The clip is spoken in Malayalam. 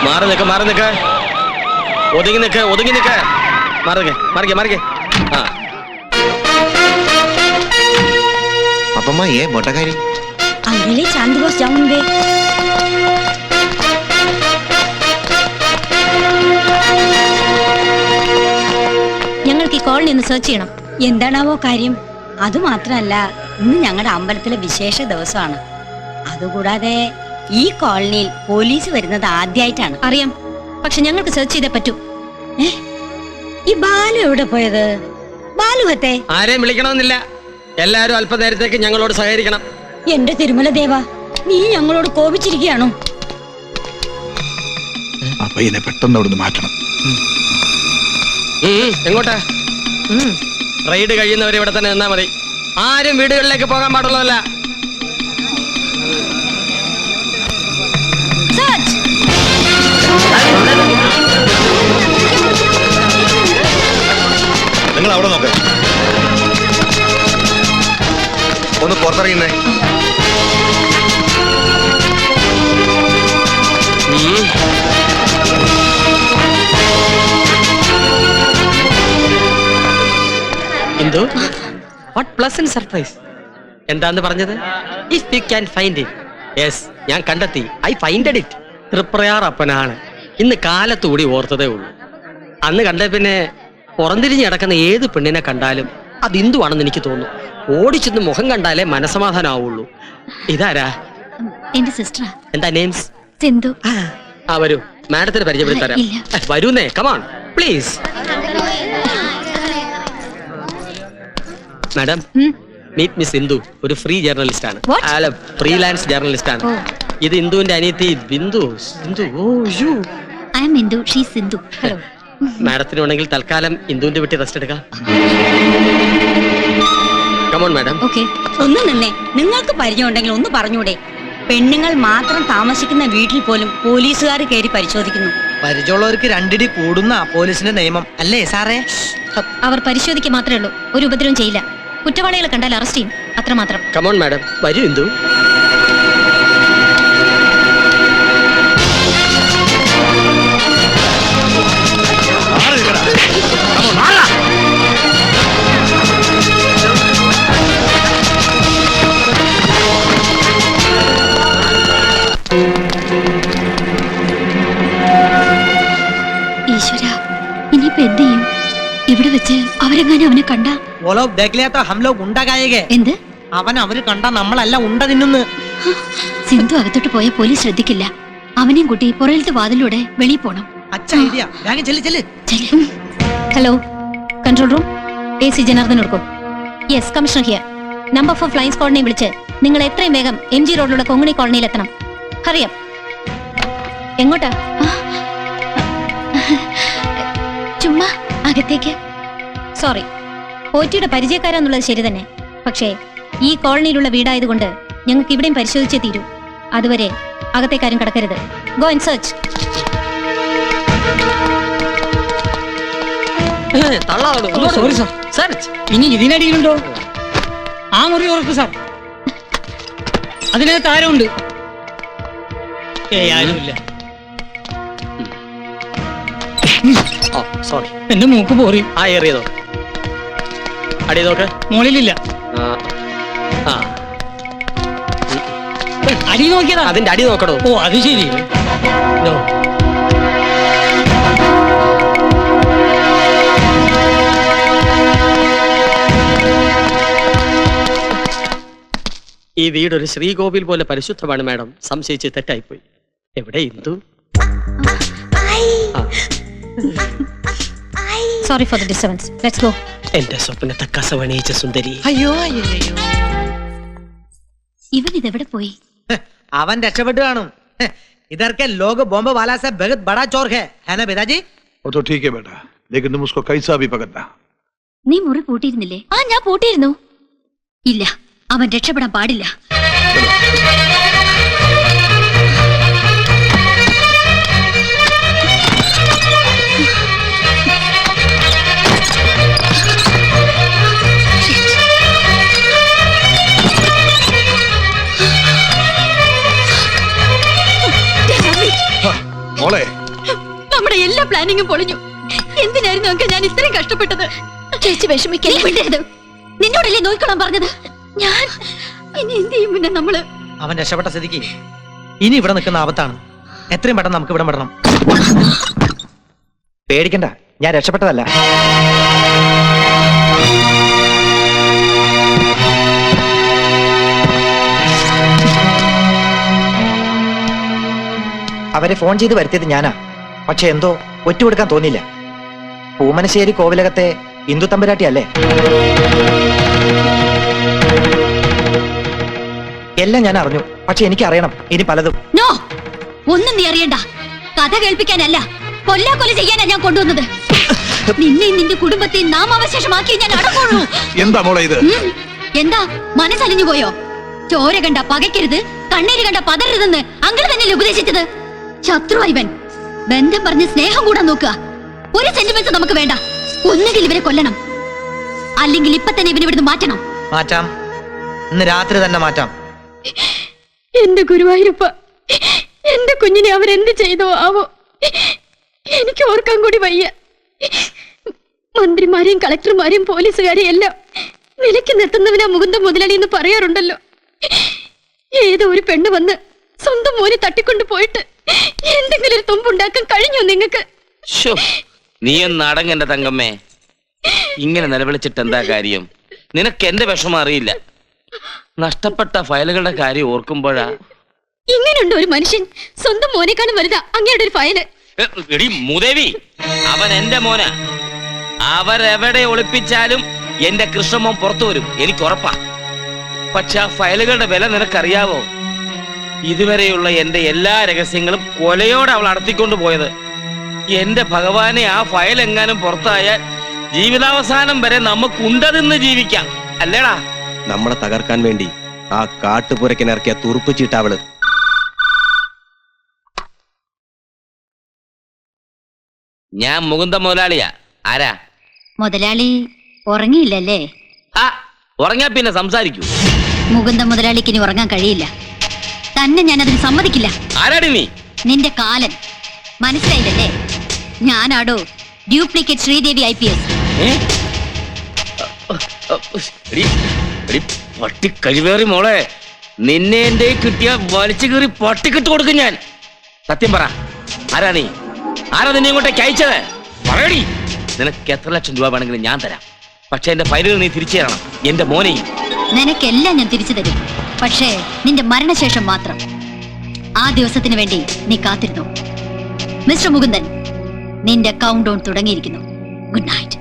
മാറി നിക്ക ഒതുങ്ങി നിക്ക മാറിക്കെ हाँ अपम्मा ये मोटाकारी अंगले चांद बस जाऊंगे ഞങ്ങൾക്ക് ഈ കോളനി ഒന്ന് സെർച്ച് ചെയ്യണം. എന്താണാവോ കാര്യം? അതുമാത്രമല്ല, ഇന്ന് ഞങ്ങളുടെ അമ്പലത്തിലെ വിശേഷ ദിവസമാണ്. അതുകൂടാതെ ഈ കോളനിയിൽ പോലീസ് വരുന്നത് ആദ്യമായിട്ടാണ്. അറിയാം, പക്ഷെ ഞങ്ങൾക്ക് സെർച്ച് ചെയ്തേ പറ്റൂ. ഈ ബാലു എവിടെ പോയത്? ബാലുഹത്തെ ആരെയും വിളിക്കണമെന്നില്ല. എല്ലാരും അല്പനേരത്തേക്ക് ഞങ്ങളോട് സഹകരിക്കണം. എന്റെ തിരുമല ദേവ, നീ ഞങ്ങളോട് കോപിച്ചിരിക്കുകയാണോ? അപ്പൊ ഇതിനെ പെട്ടെന്ന് അവിടുന്ന് മാറ്റണം. എങ്ങോട്ടാ? റൈഡ് കഴിയുന്നവരെ ഇവിടെ തന്നെ നിന്നാ മതി. ആരും വീടുകളിലേക്ക് പോകാൻ പാടുള്ളതല്ല. നിങ്ങൾ അവിടെ നോക്ക. ഒന്ന് പുറത്തിറങ്ങുന്നേ. Indu, what pleasant surprise. എന്താന്ന് പറഞ്ഞത്? If you can find it. Yes, ഞാൻ കണ്ടെത്തി. I finded it. തൃപ്രയാർ അപ്പനാണ്. ഇന്ന് കാലത്തുകൂടി ഓർത്തതേ ഉള്ളൂ. അന്ന് കണ്ട പിന്നെ പുറംതിരിഞ്ഞ് കിടക്കുന്ന ഏത് പെണ്ണിനെ കണ്ടാലും അത് ഇന്ദുവാണെന്ന് എനിക്ക് തോന്നുന്നു. ഓടിച്ചെന്ന് മുഖം കണ്ടാലേ മനസമാധാനാവുള്ളൂ. ഇതാരാ? എന്റെ സിസ്റ്ററാ. എന്താ നെയിംസ്? സിന്ധു. ആ വരൂ, മാഡത്തിന് പരിചയപ്പെടുത്തരാം. വരൂന്നേ, come on please. Madam, meet miss Indu. ഒരു ഫ്രീ ജേർണലിസ്റ്റ് ആണ്. അല്ല, ഫ്രീലാൻസ് ജേർണലിസ്റ്റ് ആണ്. ഇത് ഇന്ദുവിന്റെ അനിയത്തി Bindu. I am Indu, she is Sindhu. Hello. മാഡത്തിന് വേണമെങ്കിൽ തൽക്കാലം ഇന്ദുവിന്റെ വീട്ടിൽ റെസ്റ്റ് എടുക്കാം. Come on madam. ഓക്കേ. ഒന്ന് നിന്നേ. നിങ്ങൾക്ക് പരിചയം ഉണ്ടെങ്കിൽ ഒന്ന് പറഞ്ഞൂടെ? പെണ്ണുങ്ങൾ മാത്രം താമസിക്കുന്ന വീട്ടിൽ പോലും പോലീസുകാർ കയറി പരിശോധിക്കുന്നു. പരിചയമുള്ളവർക്ക് രണ്ടിടി കൂടുന്ന പോലീസിന്റെ നിയമം അല്ലേ സാറേ? അവർ പരിശോധിക്കുക മാത്രമേ ഉള്ളൂ, ഒരു ഉപദ്രവം ചെയ്യില്ല. കുറ്റവാളികളെ കണ്ടാൽ അറസ്റ്റ് ചെയ്യും, അത്രമാത്രം. കമോൺ മാഡം, വരൂ ഇന്ദു. ഈശ്വര, ഇനിയിപ്പോ എന്ത് ചെയ്യും? ഇവിടെ വെച്ച് അവരെങ്ങാനും അവനെ കണ്ടാ? എന്ത്? അവര് കണ്ടാ നമ്മളല്ല ഉണ്ട തിന്നുന്നു. സിന്ധു അകത്തോട്ട് പോയ പോലീസ് ശ്രദ്ധിക്കില്ല. അവനെയും കൂട്ടി പുറയിലത്തെ വാതിലൂടെ വെളിയിൽ പോണം. Hello, control room. AC Janardhan എടുക്കും. Yes, commissioner here. Number 4 flying സ്ക്വാഡിനെ വിളിച്ച് നിങ്ങൾ എത്രയും വേഗം MG റോഡിലുള്ള കൊങ്ങണി കോളനിയിൽ എത്തണം. അറിയാം. എങ്ങോട്ടാ? ചുമ്മാ അകത്തേക്ക്. സോറി, പോറ്റിയുടെ പരിചയക്കാരാന്നുള്ളത് ശരി തന്നെ. പക്ഷേ ഈ കോളനിയിലുള്ള വീടായതുകൊണ്ട് ഞങ്ങൾക്ക് ഇവിടെയും പരിശോധിച്ചേ തീരൂ. അതുവരെ അകത്തേക്കാരും കടക്കരുത്. Go and search. Sorry sir, ഇനി ഇതിനടിയിലുണ്ടോ? ആ മുറി ഉറപ്പ് സാർ, അതിനകത്ത് ആരുണ്ട്? ആരുമില്ല. സോറി, എന്റെ മൂക്ക് പോറി. ആ ഏറിയതോ? അടി നോക്ക്. മുകളിലില്ല. അടി നോക്കിയതാ. അതിന്റെ അടി നോക്കണോ? ഓ, അത് ശരി. ഈ വീടൊരു ശ്രീകോവിൽ പോലെ പരിശുദ്ധമാണ് മാഡം. സംശയിച്ച് തെറ്റായിപ്പോയി. എവിടെ Indu? Sorry for the disturbance. Let's go. എന്റെ സ്വപ്നത്തെ കസവണിയിച്ച സുന്ദരി. അയ്യോ, ഇവൻ ഇതെവിടെ പോയി? അവൻ രക്ഷപ്പെട്ടു കാണും. ഇधर लोग बॉम्ब वाला से बहुत बड़ा चोर है ना पिताजी? वो तो ठीक है बेटा, लेकिन तुम उसको कैसा भी पकड़ना. നീ മുറി പൂട്ടിയിരുന്നില്ലേ? ആ, ഞാൻ പൂട്ടിയിരുന്നു. ഇല്ല, അവൻ രക്ഷപ്പെടാൻ പാടില്ല. മോളെ നമ്മുടെ എല്ലാ പ്ലാനിങ്ങും പൊളിഞ്ഞു. എന്തിനായിരുന്നു അങ്ക ഞാൻ ഇത്രയും കഷ്ടപ്പെട്ടത്? ചേച്ചി വിഷമിക്കരുത്. നിന്നോടല്ലേ നോക്കിക്കോളാൻ പറഞ്ഞത്? ഞാൻ ഇനി എന്ത് ചെയ്യും? പിന്നെ നമ്മള് അവൻ രക്ഷപ്പെട്ട സ്ഥിതിക്ക് ഇനി ഇവിടെ നിൽക്കുന്ന ആപത്താണ്. എത്രയും പെട്ടെന്ന് നമുക്ക് ഇവിടെ വിടണം. പേടിക്കണ്ട, ഞാൻ രക്ഷപ്പെട്ടതല്ല. അവരെ ഫോൺ ചെയ്ത് വരുത്തിയത് ഞാനാ. പക്ഷെ എന്തോ ഒറ്റുകൊടുക്കാൻ തോന്നിയില്ല. പൂമനശ്ശേരി കോവിലകത്തെ ഇന്ദു തമ്പുരാട്ടി അല്ലേ? എല്ലാം ഞാൻ അറിഞ്ഞു. പക്ഷെ എനിക്ക് അറിയണം ഇനി പലതും. നോ, ഒന്നും നീ അറിയണ്ട. കഥ കേൾപ്പിക്കാനല്ല, കൊല്ല ചെയ്യാനാ ഞാൻ കൊണ്ടുവന്നത്. നിന്നെയും നിന്റെ കുടുംബത്തെയും നാമാവശേഷമാക്കി ഞാൻ അടങ്ങുള്ളൂ. എന്താ മോളെ ഇത്? എന്താ മനസ്സലിഞ്ഞു പോയോ? ചോര കണ്ട പകയ്ക്കരുത്, കണ്ണീര് കണ്ട പതരരുതെന്ന് അങ്ങനെ തന്നെയല്ലേ ഉപദേശിച്ചത്? ശത്രു ഇവൻ. ബന്ധം പറഞ്ഞ് സ്നേഹം കൂടാൻ നോക്കുക. ഒരു സെന്റിമെന്റ്സ് നമുക്ക് വേണ്ട. ഒന്നുകിൽ ഇവരെ കൊല്ലണം, അല്ലെങ്കിൽ ഇപ്പൊ തന്നെ ഇവനെ ഇവിടുന്ന് മാറ്റണം. മാറ്റാം, ഇന്ന് രാത്രി തന്നെ മാറ്റാം. എന്റെ ഗുരുവായൂരപ്പ, എന്റെ കുഞ്ഞിനെ അവരെന്ത് ചെയ്തോ ആവോ, എനിക്ക് ഓർക്കാൻ കൂടി വയ്യ. മന്ത്രിമാരെയും കളക്ടർമാരെയും പോലീസുകാരെയും എല്ലാം നിലയ്ക്ക് നിർത്തുന്നവനാ മുകുന്ദ മുതലാളി എന്ന് പറയാറുണ്ടല്ലോ. ഏതോ ഒരു പെണ്ണ് വന്ന് സ്വന്തം മോനെ തട്ടിക്കൊണ്ടു പോയിട്ട് എന്തെങ്കിലും ഒരു തുമ്പുണ്ടാക്കാൻ കഴിഞ്ഞോ നിങ്ങൾക്ക്? നീ ഒന്ന് അടങ്ങന്റെ തങ്കമ്മേ. ഇങ്ങനെ നിലവിളിച്ചിട്ട് എന്താ കാര്യം? നിനക്ക് എന്റെ വിഷമം അറിയില്ല. നഷ്ടപ്പെട്ട ഫയലുകളുടെ കാര്യം ഓർക്കുമ്പോഴാ. ഇങ്ങനെയുണ്ടോ ഒരു മനുഷ്യൻ? സ്വന്തം മോനെക്കാളും വലുതാ അങ്ങയുടെ ഒരു ഫയല്. എടി മൂദേവി, അവൻ എന്റെ മോനാ. അവരെവിടെ ഒളിപ്പിച്ചാലും എന്റെ കൃഷ്ണമോൻ പുറത്തു വരും, എനിക്ക് ഉറപ്പാ. പക്ഷെ ആ ഫയലുകളുടെ വില നിനക്കറിയാവോ? ഇതുവരെയുള്ള എന്റെ എല്ലാ രഹസ്യങ്ങളും കൊലയോടെ അവൾ നടത്തിക്കൊണ്ടു പോയത്. എന്റെ ഭഗവാനെ, ആ ഫയൽ എങ്ങാനും പുറത്തായാൽ ജീവിതാവസാനം വരെ നമുക്ക് ഉണ്ടതിന്ന് ജീവിക്കാം, അല്ലേടാ? നമ്മളെ തകർക്കാൻ വേണ്ടി ആ കാട്ടുപുരക്കിനിറക്കിയ തുറുപ്പുചീട്ടവള്. ഞാൻ മുകുന്ദ മുതലാളിയാ. ആരാ? മുതലാളി ഉറങ്ങിയില്ലല്ലേ? ആ, ഉറങ്ങാ പിന്നെ സംസാരിക്കൂ. മുകുന്ദ മുതലാളിക്ക് ഇനി ഉറങ്ങാൻ കഴിയില്ല. തന്നെ ഞാൻ അതിന് സമ്മതിക്കില്ല. ആരാടി നീ? നിന്റെ കാലൻ. മനസ്സിലായില്ലല്ലേ? ഞാനാടോ ഡ്യൂപ്ലിക്കേറ്റ് ശ്രീദേവി IPS. പട്ടി കഴിവേറി മോളെ, നിന്നെ എന്റെ കിട്ടിയ വലിച്ചു കീറി പട്ടിക്കിട്ട് കൊടുക്കും ഞാൻ. സത്യം പറ, ആരാ നീ? ആരാ നിന്നെ ഇങ്ങോട്ടേക്ക് അയച്ചത്? പറയടി. നിനക്ക് എത്ര ലക്ഷം രൂപ വേണമെങ്കിലും ഞാൻ തരാം. പക്ഷെ എന്റെ ഫയലുകൾ നീ തിരിച്ചു തരണം, എന്റെ മോനെയും. നിനക്കെല്ലാം ഞാൻ തിരിച്ചു തരും, പക്ഷേ നിന്റെ മരണശേഷം മാത്രം. ആ ദിവസത്തിന് വേണ്ടി നീ കാത്തിരുന്നു. മിസ്റ്റർ മുകുന്ദൻ, നിന്റെ കൗണ്ട് ഡൗൺ തുടങ്ങിയിരിക്കുന്നു. Good night.